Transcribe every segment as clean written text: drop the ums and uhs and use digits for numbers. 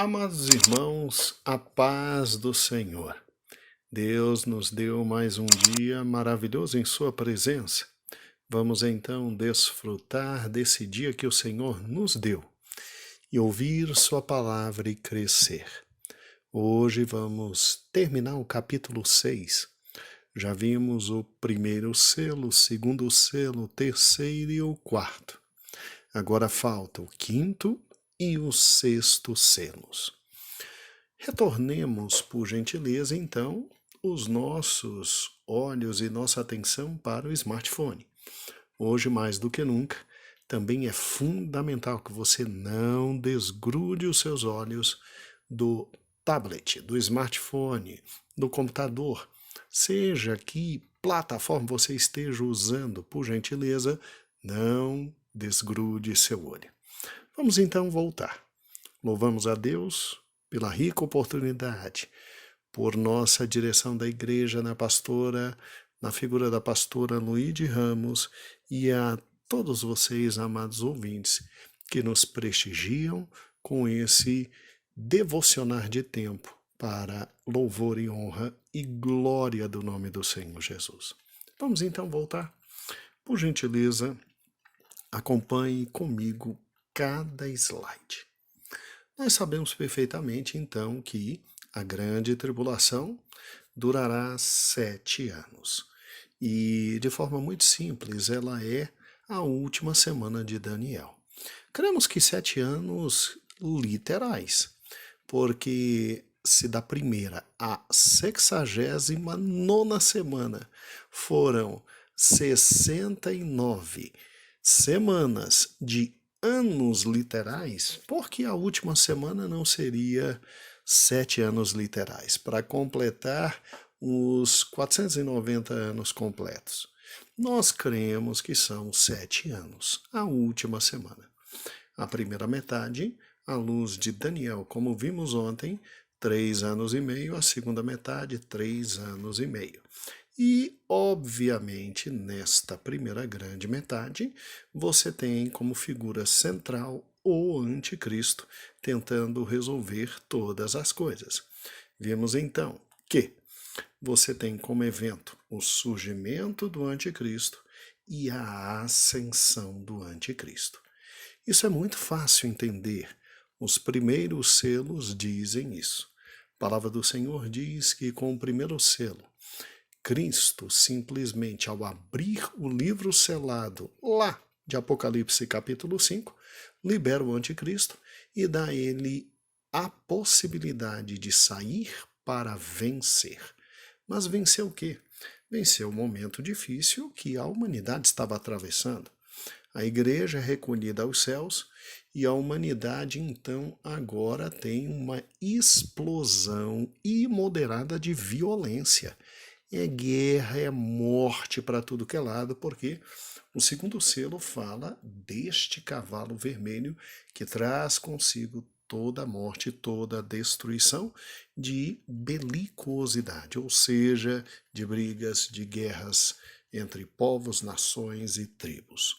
Amados irmãos, a paz do Senhor. Deus nos deu mais um dia maravilhoso em Sua presença. Vamos então desfrutar desse dia que o Senhor nos deu e ouvir Sua palavra e crescer. Hoje vamos terminar o capítulo 6. Já vimos o primeiro selo, o segundo selo, o terceiro e o quarto. Agora falta o quinto e o sexto selos. Retornemos, por gentileza, então, os nossos olhos e nossa atenção para o smartphone. Hoje, mais do que nunca, também é fundamental que você não desgrude os seus olhos do tablet, do smartphone, do computador. Seja que plataforma você esteja usando, por gentileza, não desgrude seu olho. Vamos então voltar. Louvamos a Deus pela rica oportunidade, por nossa direção da igreja na figura da pastora Luíde Ramos, e a todos vocês, amados ouvintes, que nos prestigiam com esse devocionar de tempo para louvor e honra e glória do nome do Senhor Jesus. Vamos então voltar. Por gentileza, acompanhe comigo cada slide. Nós sabemos perfeitamente, então, que a grande tribulação durará 7 anos. E, de forma muito simples, ela é a última semana de Daniel. Cremos que 7 anos literais, porque se da primeira à 69ª semana foram 69 semanas de anos literais, por que a última semana não seria 7 anos literais, para completar os 490 anos completos? Nós cremos que são 7 anos, a última semana. A primeira metade, à luz de Daniel, como vimos ontem, 3 anos e meio, a segunda metade, 3 anos e meio. E, obviamente, nesta primeira grande metade, você tem como figura central o anticristo, tentando resolver todas as coisas. Vemos então que você tem como evento o surgimento do anticristo e a ascensão do anticristo. Isso é muito fácil entender. Os primeiros selos dizem isso. A palavra do Senhor diz que com o primeiro selo, Cristo, simplesmente ao abrir o livro selado lá de Apocalipse capítulo 5, libera o anticristo e dá a ele a possibilidade de sair para vencer. Mas vencer o quê? Vencer o momento difícil que a humanidade estava atravessando. A igreja é recolhida aos céus e a humanidade, então, agora tem uma explosão imoderada de violência. É guerra, é morte para tudo que é lado, porque o segundo selo fala deste cavalo vermelho que traz consigo toda a morte, toda a destruição de belicosidade, ou seja, de brigas, de guerras entre povos, nações e tribos.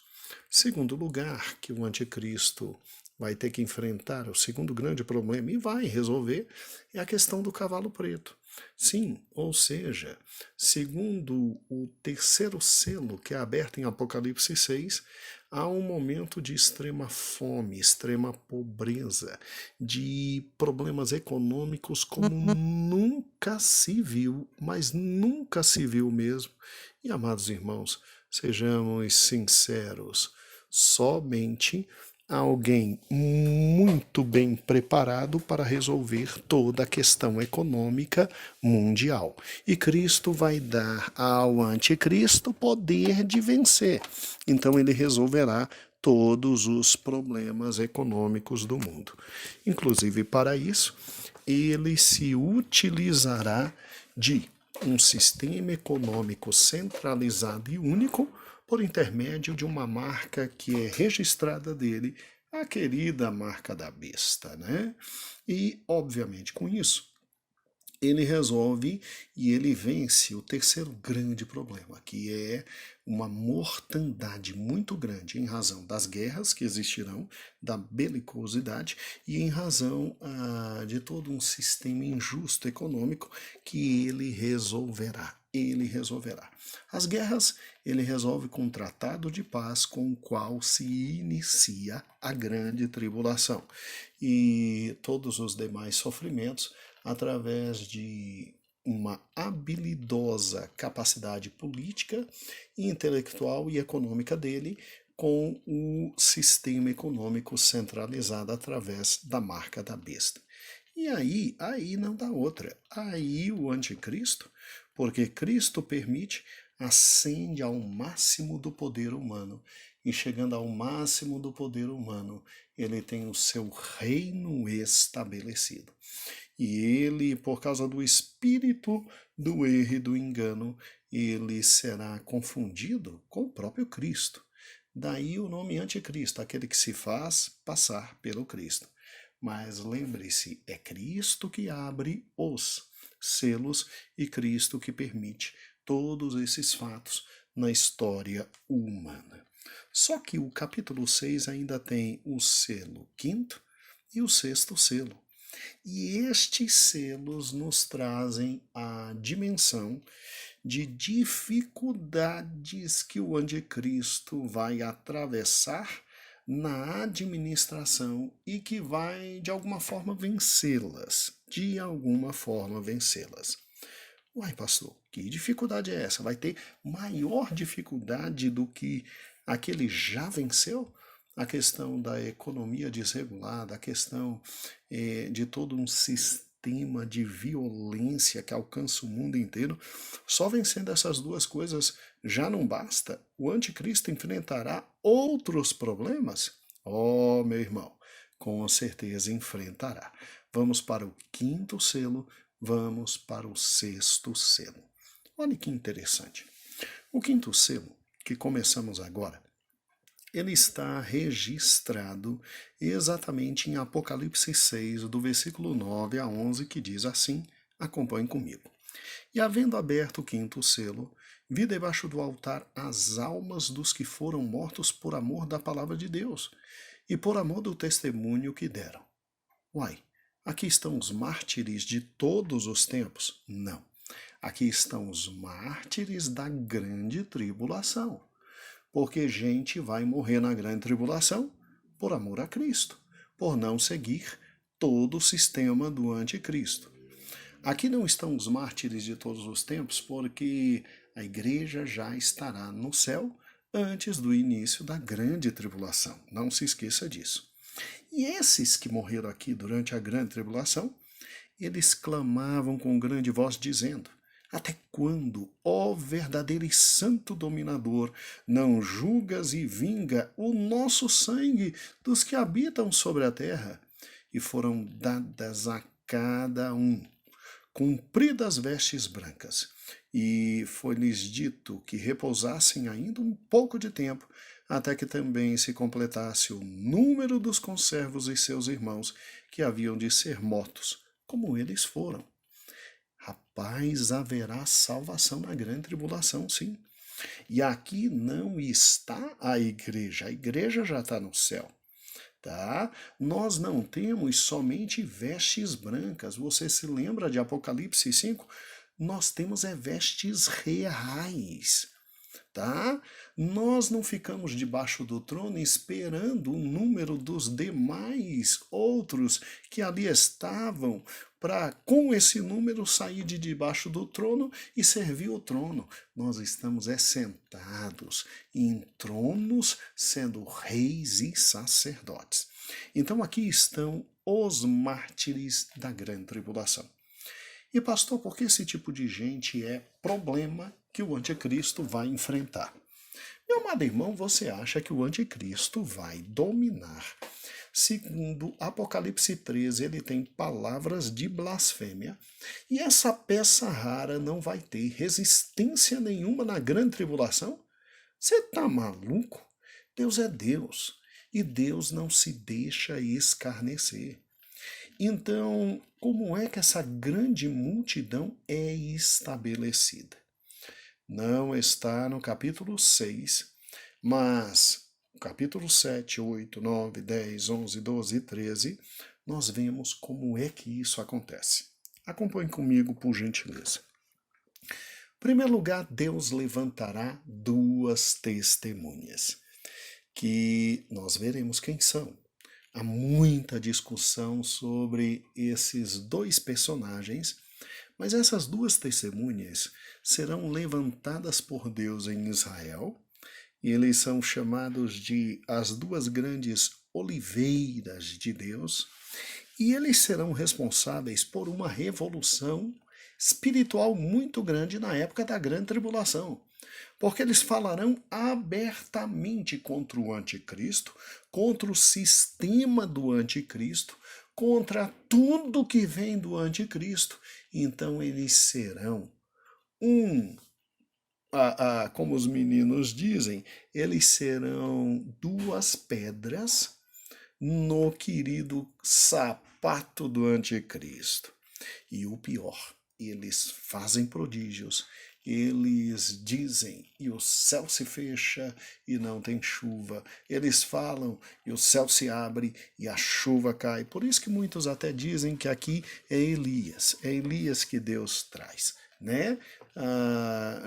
Segundo lugar que o anticristo vai ter que enfrentar, o segundo grande problema, e vai resolver, é a questão do cavalo preto. Sim, ou seja, segundo o terceiro selo, que é aberto em Apocalipse 6, há um momento de extrema fome, extrema pobreza, de problemas econômicos como nunca se viu, mas nunca se viu mesmo. E, amados irmãos, sejamos sinceros, somente alguém muito bem preparado para resolver toda a questão econômica mundial. E Cristo vai dar ao anticristo poder de vencer. Então ele resolverá todos os problemas econômicos do mundo. Inclusive, para isso, ele se utilizará de um sistema econômico centralizado e único por intermédio de uma marca que é registrada dele, a querida marca da besta, né? E, obviamente, com isso, ele resolve e ele vence o terceiro grande problema, que é uma mortandade muito grande em razão das guerras que existirão, da belicosidade e em razão de todo um sistema injusto econômico que ele resolverá. Ele resolverá. As guerras ele resolve com um tratado de paz com o qual se inicia a grande tribulação e todos os demais sofrimentos através de uma habilidosa capacidade política, intelectual e econômica dele com o sistema econômico centralizado através da marca da besta. E aí não dá outra. Aí o anticristo, porque Cristo permite, ascende ao máximo do poder humano. E chegando ao máximo do poder humano, ele tem o seu reino estabelecido. E ele, por causa do espírito do erro e do engano, ele será confundido com o próprio Cristo. Daí o nome anticristo, aquele que se faz passar pelo Cristo. Mas lembre-se, é Cristo que abre os selos e Cristo que permite todos esses fatos na história humana. Só que o capítulo 6 ainda tem o selo quinto e o sexto selo. E estes selos nos trazem a dimensão de dificuldades que o anticristo vai atravessar na administração e que vai, de alguma forma, vencê-las. De alguma forma, vencê-las. Uai, pastor, que dificuldade é essa? Vai ter maior dificuldade do que aquele já venceu? A questão da economia desregulada, a questão de todo um sistema de violência que alcança o mundo inteiro. Só vencendo essas duas coisas já não basta. O anticristo enfrentará outros problemas? Oh, meu irmão, com certeza enfrentará. Vamos para o quinto selo, vamos para o sexto selo. Olha que interessante. O quinto selo, que começamos agora, ele está registrado exatamente em Apocalipse 6, do versículo 9 a 11, que diz assim, acompanhe comigo. E havendo aberto o quinto selo, vi debaixo do altar as almas dos que foram mortos por amor da palavra de Deus e por amor do testemunho que deram. Uai, aqui estão os mártires de todos os tempos? Não. Aqui estão os mártires da grande tribulação. Porque gente vai morrer na grande tribulação por amor a Cristo, por não seguir todo o sistema do anticristo. Aqui não estão os mártires de todos os tempos, porque a igreja já estará no céu antes do início da grande tribulação. Não se esqueça disso. E esses que morreram aqui durante a grande tribulação, eles clamavam com grande voz, dizendo: até quando, ó verdadeiro e santo dominador, não julgas e vinga o nosso sangue dos que habitam sobre a terra? E foram dadas a cada um compridas vestes brancas, e foi-lhes dito que repousassem ainda um pouco de tempo, até que também se completasse o número dos conservos e seus irmãos que haviam de ser mortos, como eles foram. Rapaz, haverá salvação na grande tribulação, sim. E aqui não está a igreja já está no céu. Tá? Nós não temos somente vestes brancas. Você se lembra de Apocalipse 5? Nós temos vestes reais. Tá? Nós não ficamos debaixo do trono esperando o número dos demais outros que ali estavam para, com esse número, sair de debaixo do trono e servir o trono. Nós estamos sentados em tronos, sendo reis e sacerdotes. Então aqui estão os mártires da grande tribulação. E pastor, por que esse tipo de gente é problema que o anticristo vai enfrentar? Meu amado irmão, você acha que o anticristo vai dominar? Segundo Apocalipse 13, ele tem palavras de blasfêmia, e essa peça rara não vai ter resistência nenhuma na grande tribulação? Você está maluco? Deus é Deus, e Deus não se deixa escarnecer. Então, como é que essa grande multidão é estabelecida? Não está no capítulo 6, mas no capítulo 7, 8, 9, 10, 11, 12 e 13, nós vemos como é que isso acontece. Acompanhe comigo, por gentileza. Em primeiro lugar, Deus levantará duas testemunhas, que nós veremos quem são. Há muita discussão sobre esses dois personagens, mas essas duas testemunhas serão levantadas por Deus em Israel, e eles são chamados de as duas grandes oliveiras de Deus, e eles serão responsáveis por uma revolução espiritual muito grande na época da grande tribulação. Porque eles falarão abertamente contra o anticristo, contra o sistema do anticristo, contra tudo que vem do anticristo. Então eles serão como os meninos dizem, eles serão duas pedras no querido sapato do anticristo. E o pior, eles fazem prodígios, eles dizem e o céu se fecha e não tem chuva. Eles falam e o céu se abre e a chuva cai. Por isso que muitos até dizem que aqui é Elias que Deus traz, né?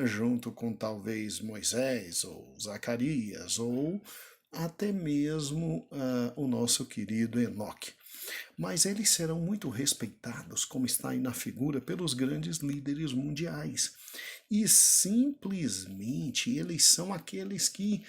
Junto com talvez Moisés ou Zacarias ou até mesmo o nosso querido Enoque. Mas eles serão muito respeitados, como está aí na figura, pelos grandes líderes mundiais. E simplesmente eles são aqueles que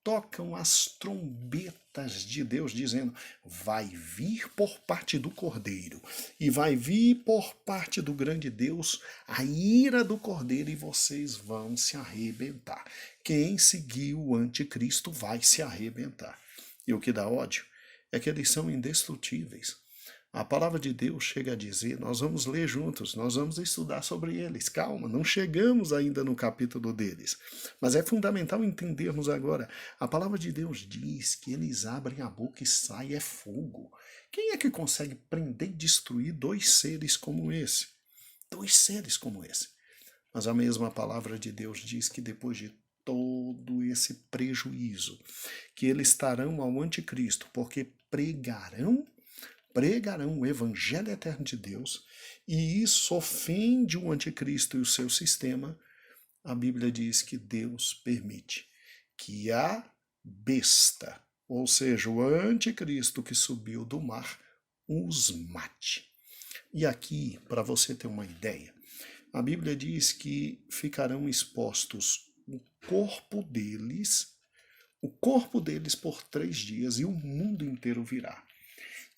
tocam as trombetas de Deus, dizendo: vai vir por parte do Cordeiro, e vai vir por parte do grande Deus a ira do Cordeiro, e vocês vão se arrebentar. Quem seguir o anticristo vai se arrebentar. E o que dá ódio é que eles são indestrutíveis. A palavra de Deus chega a dizer, nós vamos ler juntos, nós vamos estudar sobre eles. Calma, não chegamos ainda no capítulo deles. Mas é fundamental entendermos agora. A palavra de Deus diz que eles abrem a boca e sai fogo. Quem é que consegue prender e destruir dois seres como esse? Dois seres como esse. Mas a mesma palavra de Deus diz que depois de todo esse prejuízo, que eles estarão ao anticristo, porque pregarão o evangelho eterno de Deus, e isso ofende o anticristo e o seu sistema. A Bíblia diz que Deus permite que a besta, ou seja, o anticristo que subiu do mar, os mate. E aqui, para você ter uma ideia, a Bíblia diz que ficarão expostos o corpo deles por 3 dias, e o mundo inteiro virá.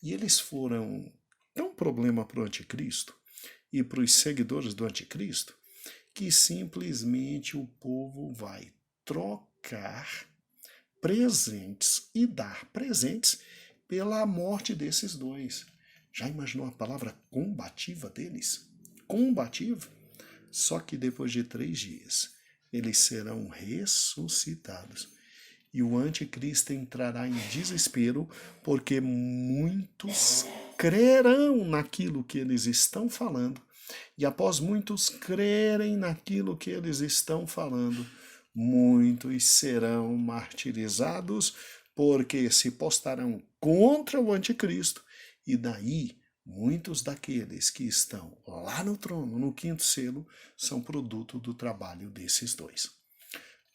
E eles foram tão problema para o anticristo e para os seguidores do anticristo que simplesmente o povo vai trocar presentes e dar presentes pela morte desses dois. Já imaginou a palavra combativa deles? Combativa? Só que depois de 3 dias eles serão ressuscitados. E o anticristo entrará em desespero, porque muitos crerão naquilo que eles estão falando. E após muitos crerem naquilo que eles estão falando, muitos serão martirizados, porque se postarão contra o anticristo. E daí, muitos daqueles que estão lá no trono, no 5º selo, são produto do trabalho desses dois.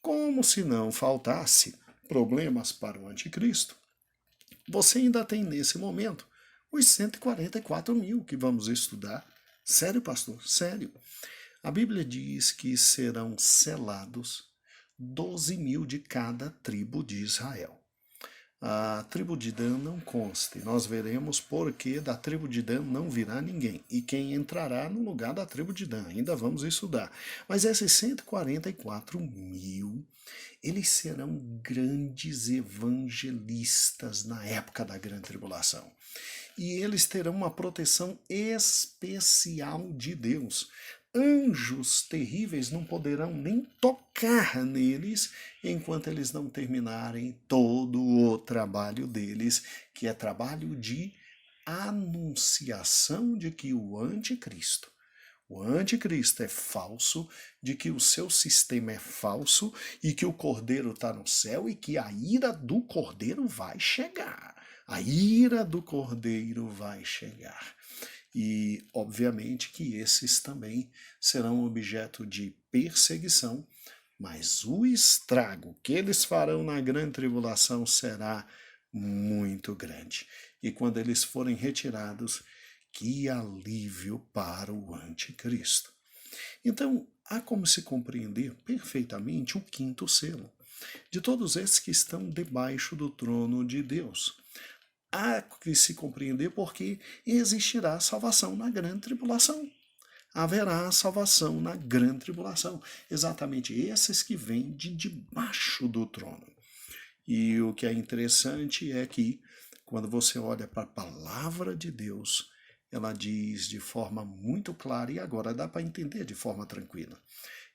Como se não faltasse problemas para o anticristo, você ainda tem nesse momento os 144 mil que vamos estudar. Sério, pastor? Sério. A Bíblia diz que serão selados 12 mil de cada tribo de Israel. A tribo de Dan não consta, e nós veremos por que da tribo de Dan não virá ninguém, e quem entrará no lugar da tribo de Dan, ainda vamos estudar. Mas esses 144 mil, eles serão grandes evangelistas na época da grande tribulação. E eles terão uma proteção especial de Deus. Anjos terríveis não poderão nem tocar neles enquanto eles não terminarem todo o trabalho deles, que é trabalho de anunciação de que o anticristo é falso, de que o seu sistema é falso e que o cordeiro está no céu e que a ira do cordeiro vai chegar. A ira do cordeiro vai chegar. E, obviamente, que esses também serão objeto de perseguição, mas o estrago que eles farão na grande tribulação será muito grande. E quando eles forem retirados, que alívio para o anticristo. Então, há como se compreender perfeitamente o quinto selo, de todos esses que estão debaixo do trono de Deus. Há que se compreender porque existirá salvação na grande tribulação. Haverá salvação na grande tribulação. Exatamente esses que vêm de debaixo do trono. E o que é interessante é que, quando você olha para a palavra de Deus, ela diz de forma muito clara, e agora dá para entender de forma tranquila.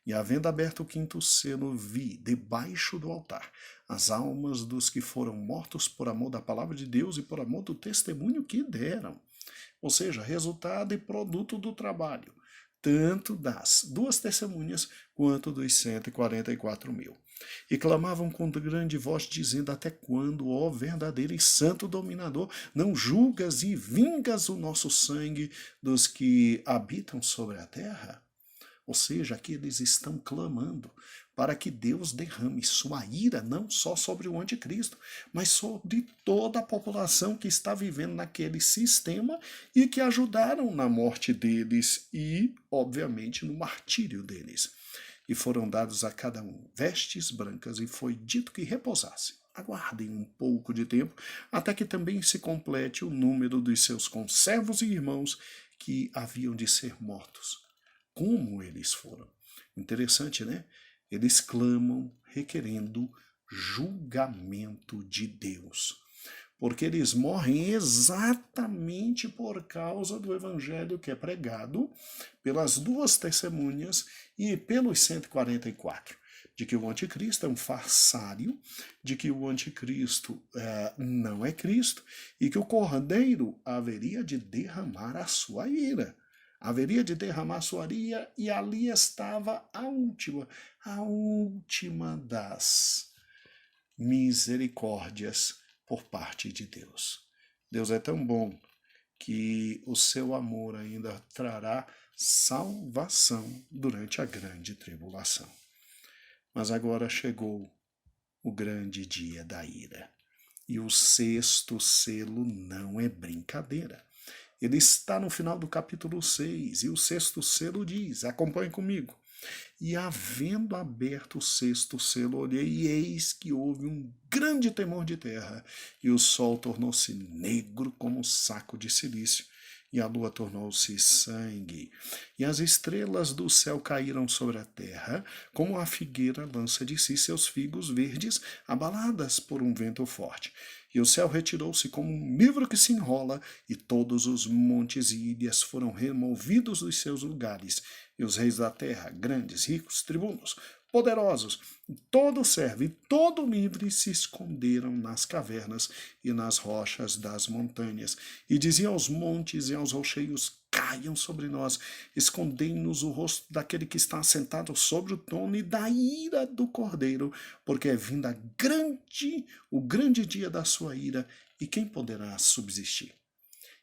E havendo aberto o quinto selo, vi, debaixo do altar, as almas dos que foram mortos por amor da palavra de Deus e por amor do testemunho que deram. Ou seja, resultado e produto do trabalho, tanto das duas testemunhas quanto dos 144 mil. E clamavam com grande voz, dizendo: até quando, ó verdadeiro e santo dominador, não julgas e vingas o nosso sangue dos que habitam sobre a terra? Ou seja, aqui eles estão clamando para que Deus derrame sua ira não só sobre o anticristo, mas sobre toda a população que está vivendo naquele sistema e que ajudaram na morte deles e, obviamente, no martírio deles. E foram dados a cada um vestes brancas e foi dito que repousassem. Aguardem um pouco de tempo, até que também se complete o número dos seus conservos e irmãos que haviam de ser mortos. Como eles foram. Interessante, né? Eles clamam requerendo julgamento de Deus. Porque eles morrem exatamente por causa do evangelho que é pregado pelas duas testemunhas e pelos 144. De que o anticristo é um farsário, de que o anticristo não é Cristo e que o cordeiro haveria de derramar a sua ira. Haveria de derramar sua ira, e ali estava a última das misericórdias por parte de Deus. Deus é tão bom que o seu amor ainda trará salvação durante a grande tribulação. Mas agora chegou o grande dia da ira. E o sexto selo não é brincadeira. Ele está no final do capítulo 6, e o sexto selo diz, acompanhe comigo: e havendo aberto o sexto selo, olhei, e eis que houve um grande temor de terra, e o sol tornou-se negro como um saco de cilício, e a lua tornou-se sangue, e as estrelas do céu caíram sobre a terra, como a figueira lança de si seus figos verdes, abaladas por um vento forte. E o céu retirou-se como um livro que se enrola, e todos os montes e ilhas foram removidos dos seus lugares, e os reis da terra, grandes, ricos, tribunos, poderosos, todo servo e todo livre se esconderam nas cavernas e nas rochas das montanhas, e diziam aos montes e aos rocheiros: caiam sobre nós, escondei-nos o rosto daquele que está assentado sobre o trono e da ira do cordeiro, porque é vinda o grande dia da sua ira, e quem poderá subsistir?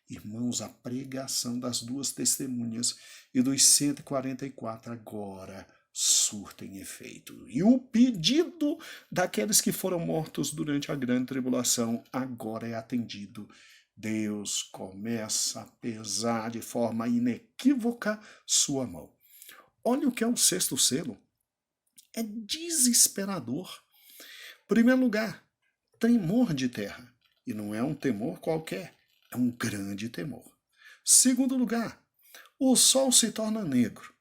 Irmãos, a pregação das duas testemunhas e dos 144 agora surtem efeito. E o pedido daqueles que foram mortos durante a grande tribulação agora é atendido. Deus começa a pesar de forma inequívoca sua mão. Olha o que é o sexto selo. É desesperador. Primeiro lugar, tremor de terra. E não é um temor qualquer, é um grande temor. Segundo lugar, o sol se torna negro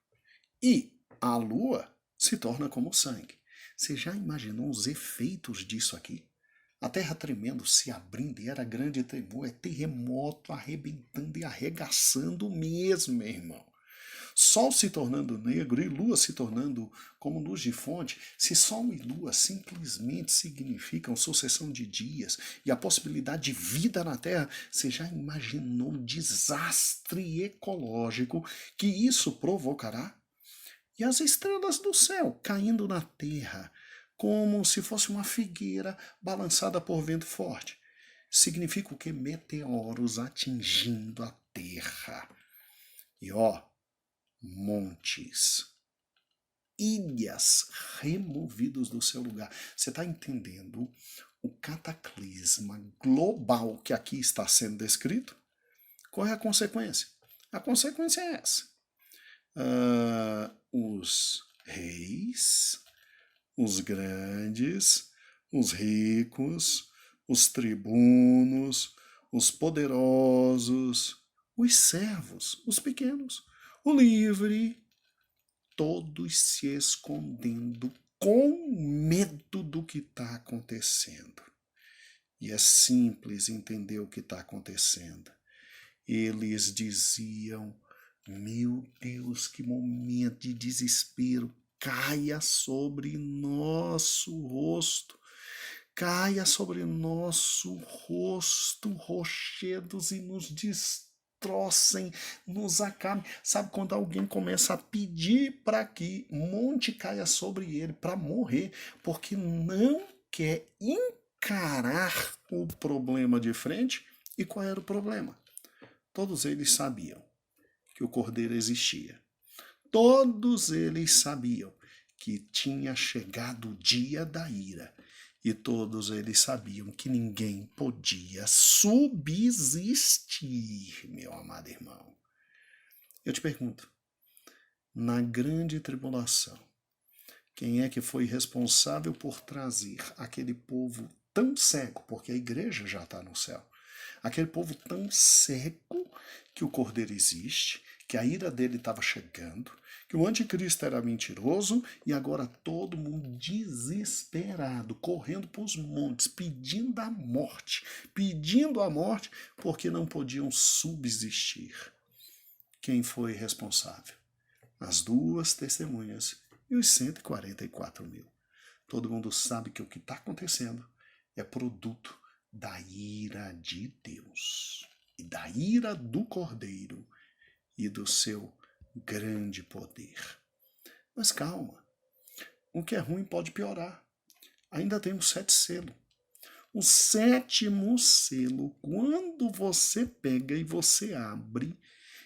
e a lua se torna como sangue. Você já imaginou os efeitos disso aqui? A terra tremendo, se abrindo, e era grande temor, é terremoto arrebentando e arregaçando mesmo, meu irmão. sol se tornando negro e lua se tornando como luz de fonte, se sol e lua simplesmente significam sucessão de dias e a possibilidade de vida na Terra, você já imaginou o desastre ecológico que isso provocará? E as estrelas do céu caindo na Terra, como se fosse uma figueira balançada por vento forte. Significa o que? Meteoros atingindo a Terra. E montes, ilhas removidos do seu lugar. Você está entendendo o cataclisma global que aqui está sendo descrito? Qual é a consequência? A consequência é essa. Os reis, os grandes, os ricos, os tribunos, os poderosos, os servos, os pequenos, o livre, todos se escondendo com medo do que está acontecendo. E é simples entender o que está acontecendo. Eles diziam: meu Deus, que momento de desespero, caia sobre nosso rosto, caia sobre nosso rosto rochedos e nos destrocem, nos acabem. Sabe quando alguém começa a pedir para que monte caia sobre ele para morrer, porque não quer encarar o problema de frente? E qual era o problema? Todos eles sabiam que o Cordeiro existia. Todos eles sabiam que tinha chegado o dia da ira. E todos eles sabiam que ninguém podia subsistir, meu amado irmão. Eu te pergunto, na grande tribulação, quem é que foi responsável por trazer aquele povo tão cego, porque a igreja já está no céu, aquele povo tão cego que o Cordeiro existe, que a ira dele estava chegando, que o anticristo era mentiroso e agora todo mundo desesperado, correndo para os montes, pedindo a morte, porque não podiam subsistir. Quem foi responsável? As duas testemunhas e os 144 mil. Todo mundo sabe que o que está acontecendo é produto da ira de Deus e da ira do Cordeiro e do seu grande poder. Mas calma, o que é ruim pode piorar. Ainda tem o 7 selo. O 7º selo, quando você pega e você abre,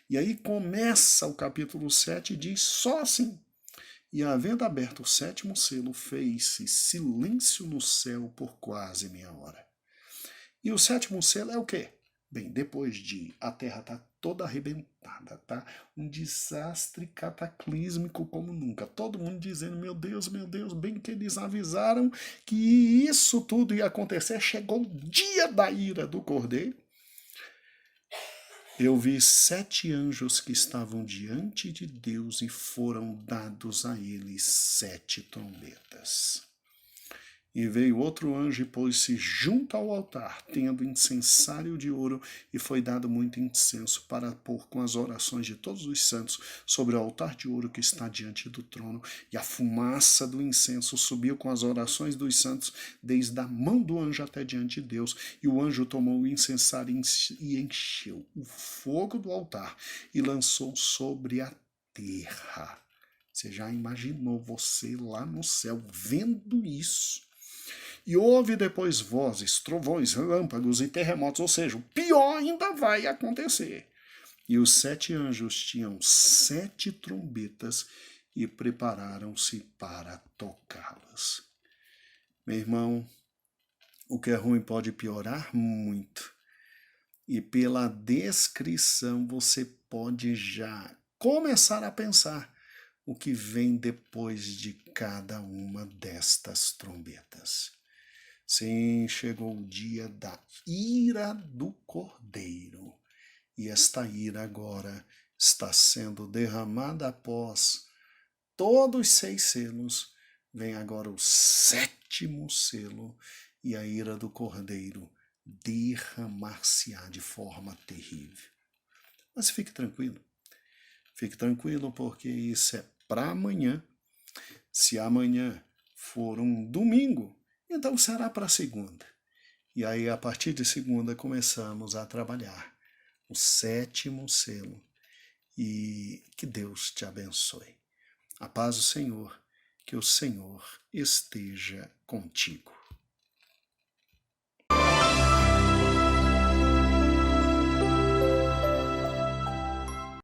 e aí começa o capítulo 7 e diz só assim: e havendo aberto o 7º selo, fez-se silêncio no céu por quase meia hora. E o 7º selo é o quê? Bem, depois de a Terra estar toda arrebentada, tá? Um desastre cataclísmico como nunca. Todo mundo dizendo, meu Deus, bem que eles avisaram que isso tudo ia acontecer. Chegou o dia da ira do Cordeiro. Eu vi 7 anjos que estavam diante de Deus e foram dados a eles 7 trombetas. E veio outro anjo e pôs-se junto ao altar, tendo incensário de ouro, e foi dado muito incenso para pôr com as orações de todos os santos sobre o altar de ouro que está diante do trono. E a fumaça do incenso subiu com as orações dos santos, desde a mão do anjo até diante de Deus. E o anjo tomou o incensário e encheu o fogo do altar e lançou sobre a terra. Você já imaginou você lá no céu vendo isso? E houve depois vozes, trovões, relâmpagos e terremotos, ou seja, o pior ainda vai acontecer. E os 7 anjos tinham 7 trombetas e prepararam-se para tocá-las. Meu irmão, o que é ruim pode piorar muito. E pela descrição você pode já começar a pensar o que vem depois de cada uma destas trombetas. Sim, chegou o dia da ira do Cordeiro. E esta ira agora está sendo derramada após todos os 6 selos. Vem agora o 7º selo e a ira do Cordeiro derramar-se-á de forma terrível. Mas fique tranquilo. Fique tranquilo, porque isso é para amanhã. Se amanhã for um domingo, então será para segunda. E aí, a partir de segunda, começamos a trabalhar o 7º selo. E que Deus te abençoe. A paz do Senhor, que o Senhor esteja contigo.